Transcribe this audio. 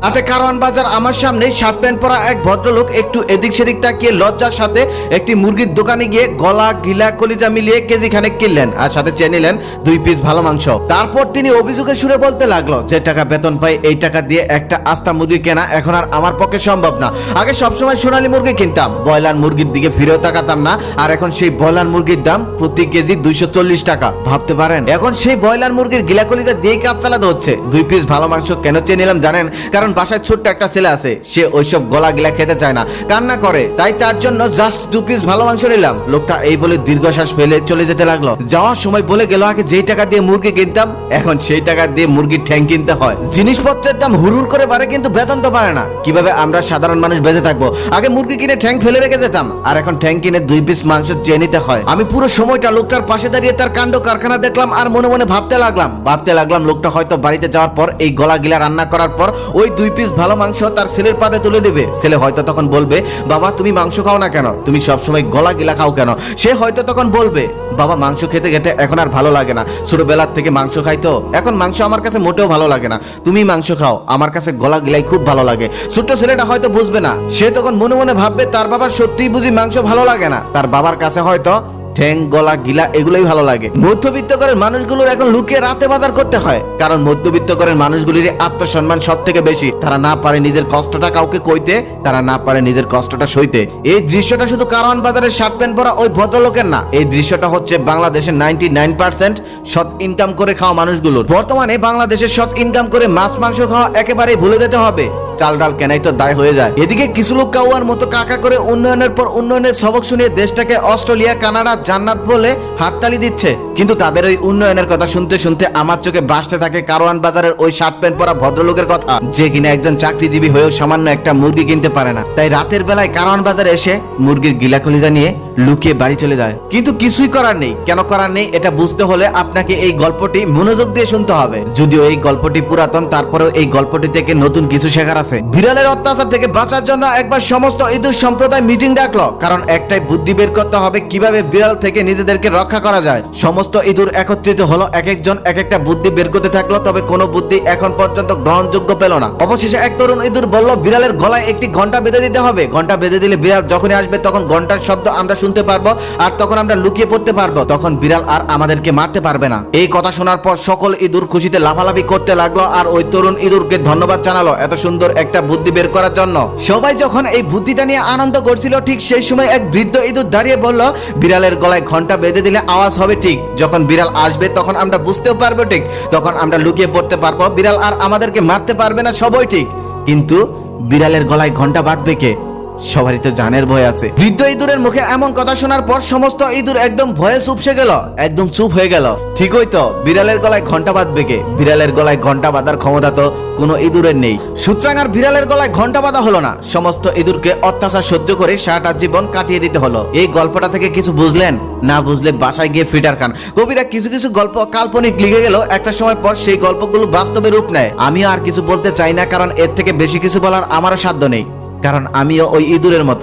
রাতে কারওয়ান বাজার আমার সামনে শার্ট প্যান্ট পরা এক ভদ্রলোক একটু এদিক সেদিক তাকিয়ে লজ্জার সাথে একটি মুরগির দোকানে গিয়ে গলা গিলা কলিজা মিলিয়ে কেজি খানেক কিনলেন আর সাথে চেয়ে নিলেন 2 পিস ভালো মাংস। তারপর তিনি অভিযোগের সুরে বলতে লাগলো, যে টাকা বেতন পাই এই টাকা দিয়ে একটা আস্তা মুরগি কেনা এখন আর আমার পক্ষে সম্ভব না। আগে সবসময় সোনালী মুরগি কিনতাম, ব্রয়লার মুরগির দিকে ফিরেও তাকাতাম না, আর এখন সেই ব্রয়লার মুরগির দাম প্রতি কেজি 240 টাকা। ভাবতে পারেন, এখন সেই ব্রয়লার মুরগির গিলা কলিজা দিয়ে কাজ চালাতে হচ্ছে। 2 পিস ভালো মাংস কেন চেয়ে নিলাম জানেন? কারণ বাসায় ছোট্ট একটা ছেলে আছে, সে ওইসব গলা গিলা খেতে চায় না, কান্না করে, তাই তার জন্য জাস্ট 2 পিস ভালো মাংস নিলাম। লোকটা এই বলে দীর্ঘশ্বাস ফেলে চলে যেতে লাগলো। যাওয়ার সময় বলে গেল, আগে যেই টাকা দিয়ে মুরগি কিনতাম এখন সেই টাকা দিয়ে মুরগির ঠ্যাং কিনতে হয়। জিনিসপত্রের দাম হুড় করে বাড়ে কিন্তু বেতন তো বাড়ে না। কিভাবে আমরা সাধারণ মানুষ বেঁচে থাকবো? আগে মুরগি কিনে ঠ্যাং ফেলে রেখে যেতাম, আর এখন ঠ্যাং কিনে 2 পিস মাংস চেয়ে নিতে হয়। আমি পুরো সময়টা লোকটার পাশে দাঁড়িয়ে তার কাণ্ড কারখানা দেখলাম আর মনে মনে ভাবতে লাগলাম লোকটা হয়তো বাড়িতে যাওয়ার পর এই গলা গিলা রান্না করার পর ওই 2 পিস ভালো মাংস তার ছেলের পাতে তুলে দেবে। ছেলে হয়তো তখন বলবে, বাবা তুমি মাংস খাও না কেন, তুমি সবসময় গলা গিলা খাও কেন? সে হয়তো তখন বলবে, বাবা মাংস খেতে খেতে এখন আর ভালো লাগে না, ছোটবেলার থেকে মাংস খাই তো এখন মাংস আমার কাছে মোটেও ভালো লাগে না, তুমি মাংস খাও, আমার কাছে গলা গিলাই খুব ভালো লাগে। ছোট্ট ছেলেটা হয়তো বুঝবে না, সে তখন মনে মনে ভাববে তার বাবার সত্যিই বুঝি মাংস ভালো লাগে না, তার বাবার কাছে হয়তো ঠ্যাং গলা গিলা এগুলোই ভালো লাগে। মধ্যবিত্ত ঘরের মানুষগুলোর এখন লুকিয়ে রাতে বাজার করতে হয়, কারণ মধ্যবিত্ত ঘরের মানুষগুলির আত্মসম্মান সব থেকে বেশি। তারা না পারে নিজের কষ্টটা কাউকে কইতে, তারা না পারে নিজের কষ্টটা সইতে। এই দৃশ্যটা শুধু কারওয়ান বাজারের শার্ট প্যান্ট পরা ওই ভদ্রলোকের না, এই দৃশ্যটা হচ্ছে বাংলাদেশের 99% সৎ ইনকাম করে খাওয়া মানুষগুলোর। বর্তমানে বাংলাদেশের সৎ ইনকাম করে মাছ মাংস খাওয়া একেবারেই ভুলে যেতে হবে, চাল ডাল কেনাই তো দায় হয়ে যায়। এদিকে কিছু লোক কাউয়ার মতো কাকা করে উন্নয়নের পর উন্নয়নের সবক শুনিয়ে দেশটাকে অস্ট্রেলিয়া কানাডা জান্নাত বলে হাততালি দিচ্ছে, কিন্তু তাদের ওই উন্নয়নের কথা শুনতে শুনতে আমার চোখে ভাসতে থাকে কারওয়ান বাজারের ওই শার্ট প্যান্ট পরা ভদ্রলোকের কথা, যে কিনা একজন চাকরিজীবী হয়েও সামান্য একটা মুরগি কিনতে পারে না, তাই রাতের বেলায় কারওয়ান বাজারে এসে মুরগির গিলা কলিজা নিয়ে লুকিয়ে বাড়ি চলে যায়। কিন্তু কিছুই করার নেই। কেন করার নেই এটা বুঝতে হলে আপনাকে এই গল্পটি মনোযোগ দিয়ে শুনতে হবে। যদিও এই গল্পটি পুরাতন, তারপরেও এই গল্পটি থেকে নতুন কিছু শেখার আছে। বিড়ালের অত্যাচার থেকে বাঁচার জন্য একবার সমস্ত ইঁদুর সম্প্রদায় মিটিং ডাকলো, কারণ একটাই বুদ্ধি বের করতে হবে কিভাবে বিড়াল থেকে নিজেদেরকে রক্ষা করা যায়। সমস্ত ইঁদুর একত্রিত হলো, এক একজন এক একটা বুদ্ধি বের করতে থাকলো, তবে কোনো বুদ্ধি এখন পর্যন্ত গ্রহণযোগ্য পেল না। অবশেষে এক তরুণ ইঁদুর বলল, বিড়ালের গলায় একটি ঘন্টা বেঁধে দিতে হবে। ঘন্টা বেঁধে দিলে বিড়াল যখনই আসবে তখন ঘন্টার শব্দ আমরা শুনতে পারবো, আর তখন আমরা লুকিয়ে পড়তে পারবো, তখন বিড়াল আর আমাদেরকে মারতে পারবে না। এই কথা শোনার পর সকল ইঁদুর খুশিতে লাফালাফি করতে লাগলো, আর ওই তরুণ ইঁদুরকে ধন্যবাদ জানালো এত সুন্দর একটা বুদ্ধি বের করার জন্য। সবাই যখন এই বুদ্ধিটা নিয়ে আনন্দ করছিল, ঠিক সেই সময় এক বৃদ্ধ ইঁদুর দাঁড়িয়ে বলল, বিড়ালের গলায় ঘন্টা বেঁধে দিলে আওয়াজ হবে ঠিক, যখন বিড়াল আসবে তখন আমরা বুঝতেও পারবো ঠিক, তখন আমরা লুকিয়ে পড়তে পারবো, বিড়াল আর আমাদেরকে মারতে পারবে না, সবই ঠিক। কিন্তু বিড়ালের গলায় ঘন্টা বাঁধবে কে? সবারই তো জানের ভয় আছে। বৃদ্ধ ইঁদুরের মুখে এমন কথা শোনার পর সমস্ত ইঁদুর একদম ভয়ে চুপসে গেল, একদম চুপ হয়ে গেল। ঠিকই তো, বিড়ালের গলায় ঘন্টা বাঁধবে কে? বিড়ালের গলায় ঘন্টা বাঁধার ক্ষমতা তো কোনো ইঁদুরের নেই। সুতরাং আর বিড়ালের গলায় ঘন্টা বাঁধা হলো না, সমস্ত ইঁদুরকে অত্যাচার সহ্য করে সারাটা জীবন কাটিয়ে দিতে হলো। এই গল্পটা থেকে কিছু বুঝলেন? না বুঝলে বাসায় গিয়ে ফিটার খান। কবিরা কিছু কিছু গল্প কাল্পনিক লিখে গেল, একটা সময় পর সেই গল্পগুলো বাস্তবে রূপ নেয়। আমিও আর কিছু বলতে চাই না, কারণ এর থেকে বেশি কিছু বলার আমারও সাধ্য নেই, কারণ আমিও ওই ইঁদুরের মতো।